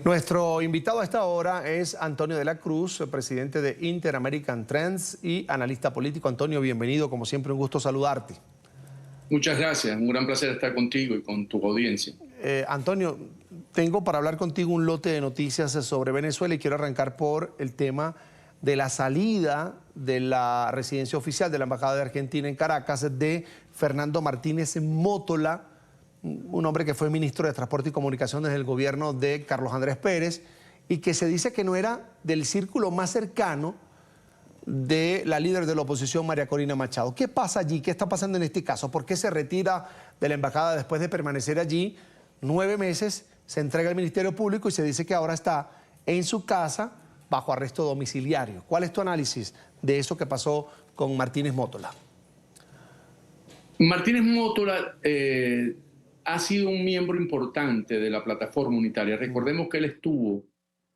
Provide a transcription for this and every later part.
Nuestro invitado a esta hora es Antonio de la Cruz, presidente de Inter-American Trends y analista político. Antonio, bienvenido, como siempre un gusto saludarte. Muchas gracias, un gran placer estar contigo y con tu audiencia. Antonio, tengo para hablar contigo un lote de noticias sobre Venezuela y quiero arrancar por el tema de la salida de la residencia oficial de la Embajada de Argentina en Caracas de Fernando Martínez Mótola, un hombre que fue ministro de Transporte y Comunicaciones del gobierno de Carlos Andrés Pérez y que se dice que no era del círculo más cercano de la líder de la oposición, María Corina Machado. ¿Qué pasa allí? ¿Qué está pasando en este caso? ¿Por qué se retira de la embajada después de permanecer allí 9 meses? Se entrega al Ministerio Público y se dice que ahora está en su casa bajo arresto domiciliario. ¿Cuál es tu análisis de eso que pasó con Martínez Mótola? Martínez Mótola ha sido un miembro importante de la plataforma unitaria. Recordemos que él estuvo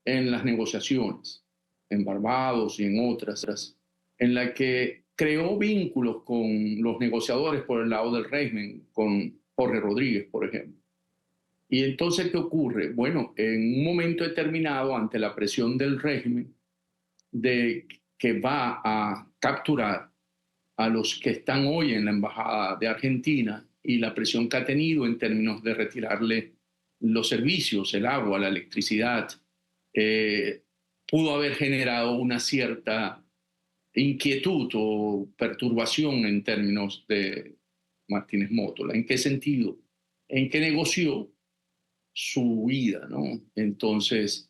en las negociaciones, en Barbados y en otras, en la que creó vínculos con los negociadores por el lado del régimen, con Jorge Rodríguez, por ejemplo. Y entonces, ¿qué ocurre? Bueno, en un momento determinado, ante la presión del régimen, de que va a capturar a los que están hoy en la Embajada de Argentina y la presión que ha tenido en términos de retirarle los servicios, el agua, la electricidad, pudo haber generado una cierta inquietud o perturbación en términos de Martínez Mótola. ¿En qué sentido? En que negoció su vida, ¿no? Entonces,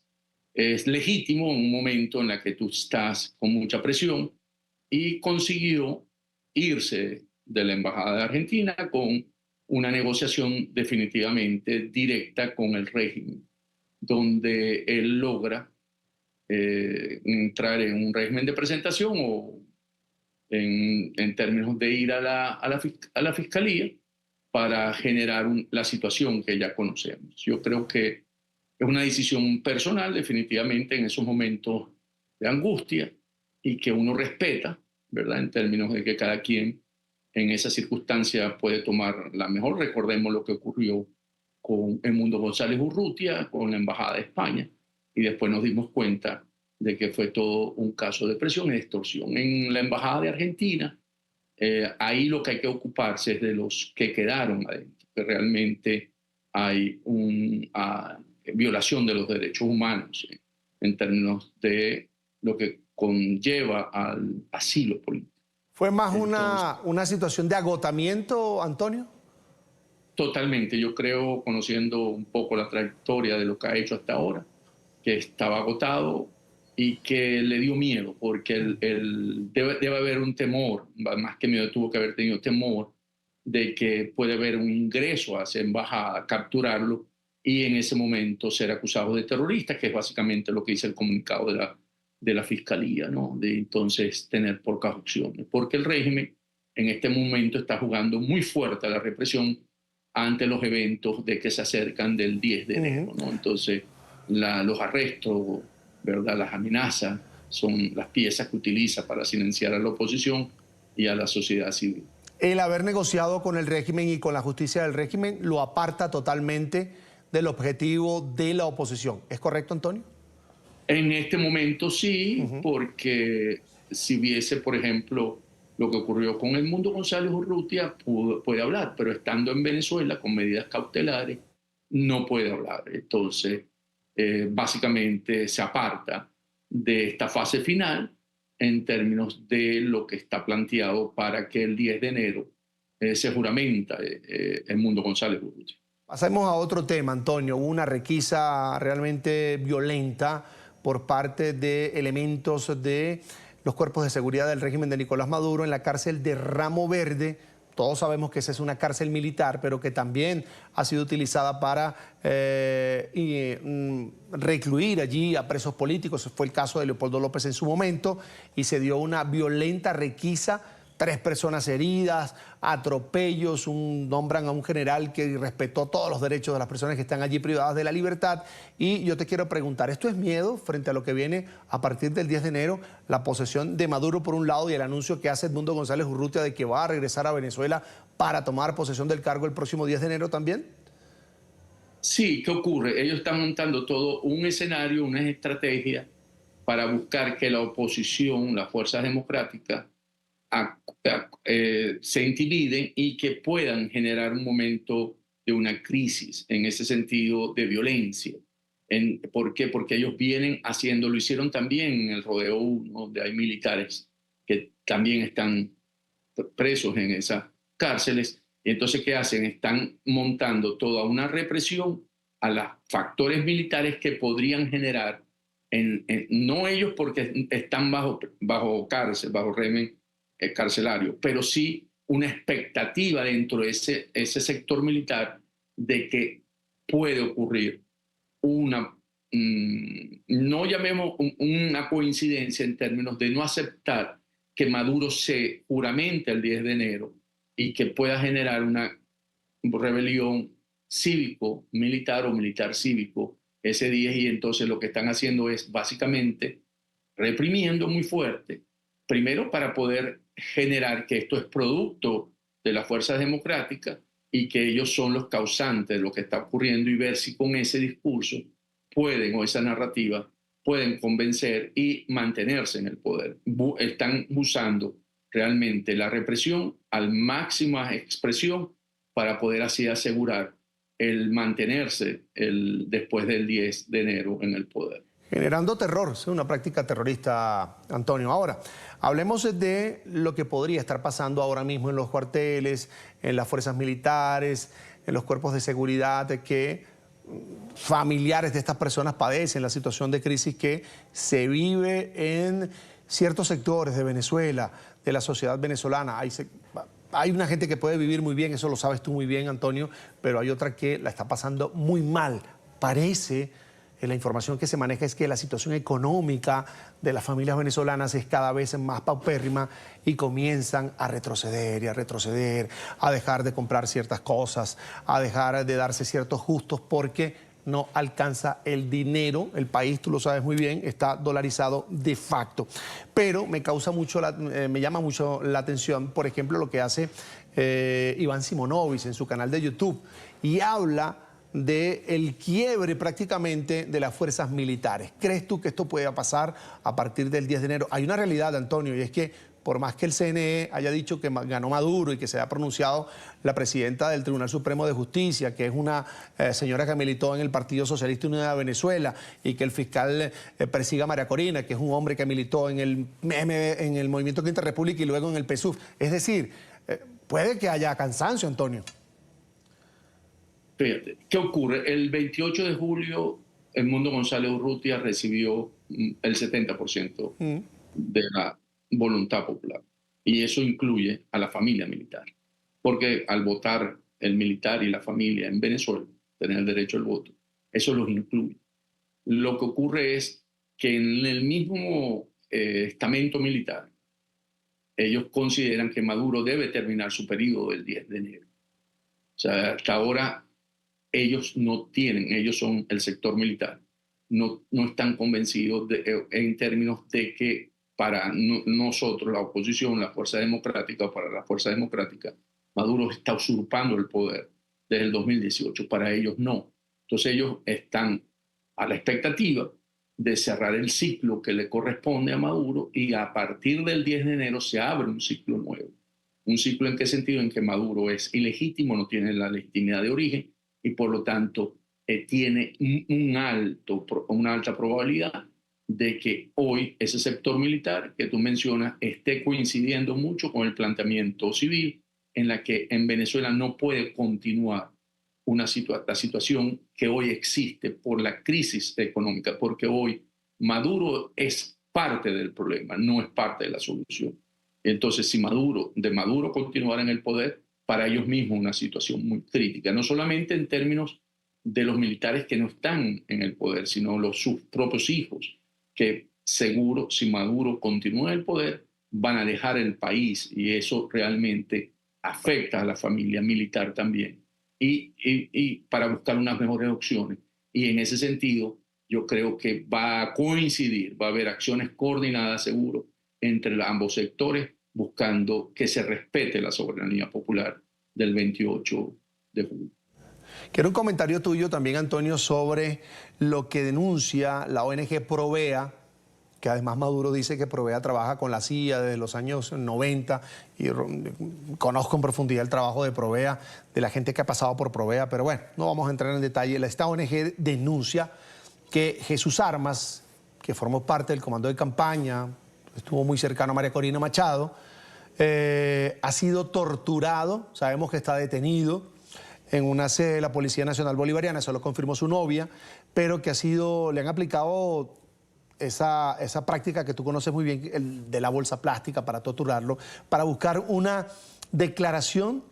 es legítimo en un momento en el que tú estás con mucha presión y consiguió irse de la Embajada de Argentina con una negociación definitivamente directa con el régimen, donde él logra entrar en un régimen de presentación o en términos de ir a la fiscalía para generar la situación que ya conocemos. Yo creo que es una decisión personal, definitivamente, en esos momentos de angustia y que uno respeta, ¿verdad? En términos de que cada quien en esa circunstancia puede tomar la mejor. Recordemos lo que ocurrió con Edmundo González Urrutia, con la Embajada de España, y después nos dimos cuenta de que fue todo un caso de presión y extorsión. En la Embajada de Argentina, ahí lo que hay que ocuparse es de los que quedaron adentro, que realmente hay una violación de los derechos humanos en términos de lo que conlleva al asilo político. ¿Fue más una situación de agotamiento, Antonio? Totalmente. Yo creo, conociendo un poco la trayectoria de lo que ha hecho hasta ahora, que estaba agotado y que le dio miedo, porque debe haber un temor, más que miedo tuvo que haber tenido temor, de que puede haber un ingreso a esa embajada, capturarlo y en ese momento ser acusado de terrorista, que es básicamente lo que dice el comunicado de la Fiscalía, ¿no? De entonces tener pocas opciones, porque el régimen en este momento está jugando muy fuerte a la represión ante los eventos de que se acercan del 10 de enero, ¿no? Entonces, los arrestos, ¿verdad? Las amenazas son las piezas que utiliza para silenciar a la oposición y a la sociedad civil. El haber negociado con el régimen y con la justicia del régimen lo aparta totalmente del objetivo de la oposición. ¿Es correcto, Antonio? En este momento sí, porque si viese, por ejemplo, lo que ocurrió con Edmundo González Urrutia, puede hablar, pero estando en Venezuela con medidas cautelares, no puede hablar. Entonces, básicamente se aparta de esta fase final en términos de lo que está planteado para que el 10 de enero se juramenta Edmundo González Urrutia. Pasemos a otro tema, Antonio. Hubo una requisa realmente violenta por parte de elementos de los cuerpos de seguridad del régimen de Nicolás Maduro en la cárcel de Ramo Verde. Todos sabemos que esa es una cárcel militar, pero que también ha sido utilizada para recluir allí a presos políticos. Fue el caso de Leopoldo López en su momento y se dio una violenta requisa. 3 personas heridas, atropellos, nombran a un general que respetó todos los derechos de las personas que están allí privadas de la libertad. Y yo te quiero preguntar, ¿esto es miedo frente a lo que viene a partir del 10 de enero? La posesión de Maduro por un lado y el anuncio que hace Edmundo González Urrutia de que va a regresar a Venezuela para tomar posesión del cargo el próximo 10 de enero también. Sí, ¿qué ocurre? Ellos están montando todo un escenario, una estrategia para buscar que la oposición, las fuerzas democráticas, se intimiden y que puedan generar un momento de una crisis en ese sentido de violencia. ¿Por qué? Porque ellos vienen haciendo, lo hicieron también en el Rodeo 1, donde hay militares que también están presos en esas cárceles. Y entonces, ¿qué hacen? Están montando toda una represión a los factores militares que podrían generar, no ellos porque están bajo cárcel, bajo régimen carcelario, pero sí una expectativa dentro de ese sector militar de que puede ocurrir una, no llamemos una coincidencia en términos de no aceptar que Maduro se juramente el 10 de enero y que pueda generar una rebelión cívico-militar o militar-cívico ese día, y entonces lo que están haciendo es básicamente reprimiendo muy fuerte, primero para poder generar que esto es producto de las fuerzas democráticas y que ellos son los causantes de lo que está ocurriendo, y ver si con ese discurso pueden, o esa narrativa, pueden convencer y mantenerse en el poder. Están usando realmente la represión al máxima expresión para poder así asegurar el mantenerse después del 10 de enero en el poder. Generando terror, es una práctica terrorista, Antonio. Ahora, hablemos de lo que podría estar pasando ahora mismo en los cuarteles, en las fuerzas militares, en los cuerpos de seguridad, que familiares de estas personas padecen la situación de crisis que se vive en ciertos sectores de Venezuela, de la sociedad venezolana. Hay una gente que puede vivir muy bien, eso lo sabes tú muy bien, Antonio, pero hay otra que la está pasando muy mal. Parece, la información que se maneja es que la situación económica de las familias venezolanas es cada vez más paupérrima y comienzan a retroceder y a retroceder, a dejar de comprar ciertas cosas, a dejar de darse ciertos gustos porque no alcanza el dinero. El país, tú lo sabes muy bien, está dolarizado de facto. Pero me llama mucho la atención, por ejemplo, lo que hace Iván Simonovic en su canal de YouTube, y habla del quiebre prácticamente de las fuerzas militares. ¿Crees tú que esto pueda pasar a partir del 10 de enero? Hay una realidad, Antonio, y es que por más que el CNE haya dicho que ganó Maduro y que se haya pronunciado la presidenta del Tribunal Supremo de Justicia, que es una señora que militó en el Partido Socialista Unido de Venezuela, y que el fiscal persiga a María Corina, que es un hombre que militó en el Movimiento Quinta República y luego en el PSUV. Es decir, puede que haya cansancio, Antonio. Fíjate, ¿qué ocurre? El 28 de julio, Edmundo González Urrutia recibió el 70% de la voluntad popular. Y eso incluye a la familia militar. Porque al votar el militar y la familia en Venezuela, tener el derecho al voto, eso los incluye. Lo que ocurre es que en el mismo estamento militar, ellos consideran que Maduro debe terminar su periodo del 10 de enero. O sea, hasta ahora ellos no tienen, ellos son el sector militar, no están convencidos en términos de que para nosotros, la oposición, la Fuerza Democrática, o para la Fuerza Democrática, Maduro está usurpando el poder desde el 2018, para ellos no. Entonces ellos están a la expectativa de cerrar el ciclo que le corresponde a Maduro, y a partir del 10 de enero se abre un ciclo nuevo. ¿Un ciclo en qué sentido? En que Maduro es ilegítimo, no tiene la legitimidad de origen, y por lo tanto tiene una alta probabilidad de que hoy ese sector militar que tú mencionas esté coincidiendo mucho con el planteamiento civil, en la que en Venezuela no puede continuar la situación que hoy existe por la crisis económica, porque hoy Maduro es parte del problema, no es parte de la solución. Entonces, si de Maduro continuar en el poder, para ellos mismos una situación muy crítica, no solamente en términos de los militares que no están en el poder, sino sus propios hijos, que seguro, si Maduro continúa en el poder, van a dejar el país, y eso realmente afecta a la familia militar también, y para buscar unas mejores opciones. Y en ese sentido, yo creo que va a coincidir, va a haber acciones coordinadas, seguro, entre ambos sectores, buscando que se respete la soberanía popular del 28 de julio. Quiero un comentario tuyo también, Antonio, sobre lo que denuncia la ONG Provea, que además Maduro dice que Provea trabaja con la CIA desde los años 90 y conozco en profundidad el trabajo de Provea, de la gente que ha pasado por Provea, pero bueno, no vamos a entrar en detalle. Esta ONG denuncia que Jesús Armas, que formó parte del comando de campaña, estuvo muy cercano a María Corina Machado, ha sido torturado, sabemos que está detenido en una sede de la Policía Nacional Bolivariana, eso lo confirmó su novia, pero que le han aplicado esa práctica que tú conoces muy bien, de la bolsa plástica para torturarlo, para buscar una declaración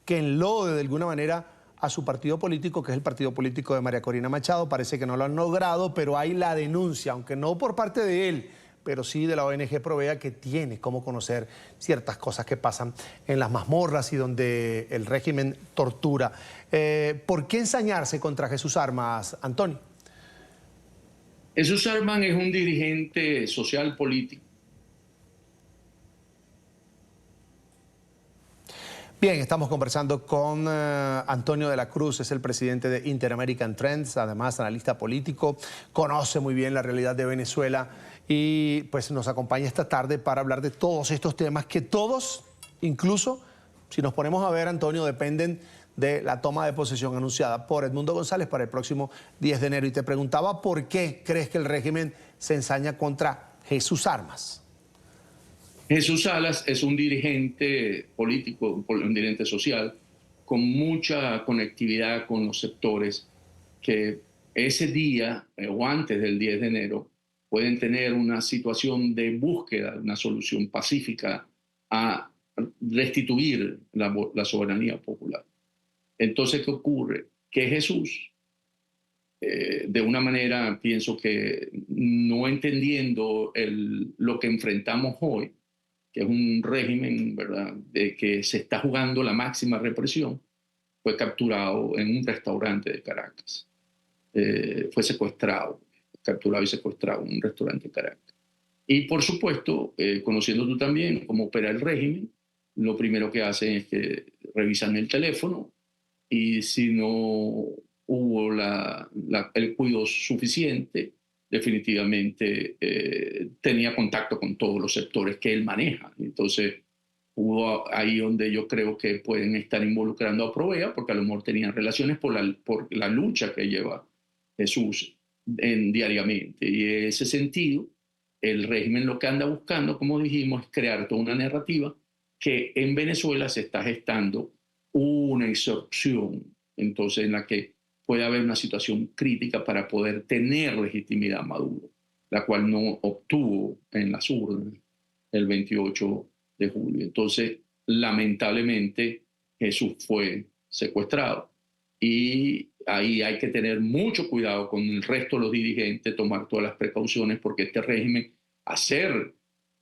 que enlode de alguna manera a su partido político, que es el partido político de María Corina Machado. Parece que no lo han logrado, pero hay la denuncia, aunque no por parte de él, pero sí de la ONG Provea, que tiene cómo conocer ciertas cosas que pasan en las mazmorras y donde el régimen tortura. ¿Por qué ensañarse contra Jesús Armas, Antonio? Jesús Armas es un dirigente social político. Bien, estamos conversando con Antonio de la Cruz, es el presidente de Inter-American Trends, además analista político, conoce muy bien la realidad de Venezuela y pues nos acompaña esta tarde para hablar de todos estos temas que todos, incluso si nos ponemos a ver, Antonio, dependen de la toma de posesión anunciada por Edmundo González para el próximo 10 de enero. Y te preguntaba por qué crees que el régimen se ensaña contra Jesús Armas. Jesús Salas es un dirigente político, un dirigente social, con mucha conectividad con los sectores que ese día o antes del 10 de enero pueden tener una situación de búsqueda de una solución pacífica a restituir la soberanía popular. Entonces, ¿qué ocurre? Que Jesús, de una manera, pienso que no entendiendo lo que enfrentamos hoy, que es un régimen, ¿verdad?, de que se está jugando la máxima represión, fue capturado en un restaurante de Caracas. Fue secuestrado, capturado y secuestrado en un restaurante de Caracas. Y por supuesto, conociendo tú también cómo opera el régimen, lo primero que hacen es que revisan el teléfono y si no hubo el cuidado suficiente, definitivamente tenía contacto con todos los sectores que él maneja. Entonces, hubo ahí donde yo creo que pueden estar involucrando a Provea, porque a lo mejor tenían relaciones por la lucha que lleva Jesús diariamente. Y en ese sentido, el régimen lo que anda buscando, como dijimos, es crear toda una narrativa que en Venezuela se está gestando una insurrección, entonces en la que puede haber una situación crítica para poder tener legitimidad Maduro, la cual no obtuvo en las urnas el 28 de julio. Entonces, lamentablemente, Jesús fue secuestrado y ahí hay que tener mucho cuidado con el resto de los dirigentes, tomar todas las precauciones, porque este régimen, a ser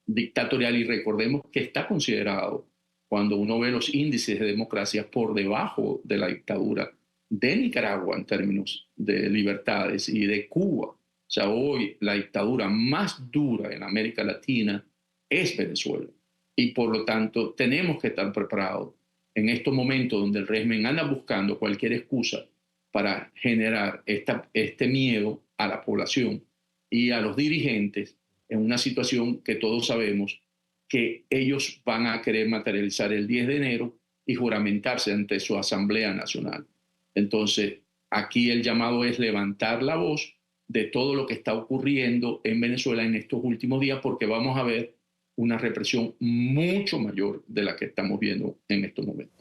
dictatorial, y recordemos que está considerado, cuando uno ve los índices de democracia, por debajo de la dictadura de Nicaragua en términos de libertades y de Cuba. O sea, hoy la dictadura más dura en América Latina es Venezuela. Y por lo tanto tenemos que estar preparados en estos momentos donde el régimen anda buscando cualquier excusa para generar este miedo a la población y a los dirigentes en una situación que todos sabemos que ellos van a querer materializar el 10 de enero y juramentarse ante su Asamblea Nacional. Entonces, aquí el llamado es levantar la voz de todo lo que está ocurriendo en Venezuela en estos últimos días, porque vamos a ver una represión mucho mayor de la que estamos viendo en estos momentos.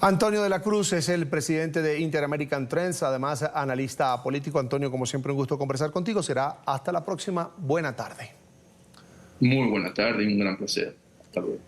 Antonio de la Cruz es el presidente de Inter-American Trends, además analista político. Antonio, como siempre, un gusto conversar contigo. Será hasta la próxima. Buena tarde. Muy buena tarde y un gran placer. Hasta luego.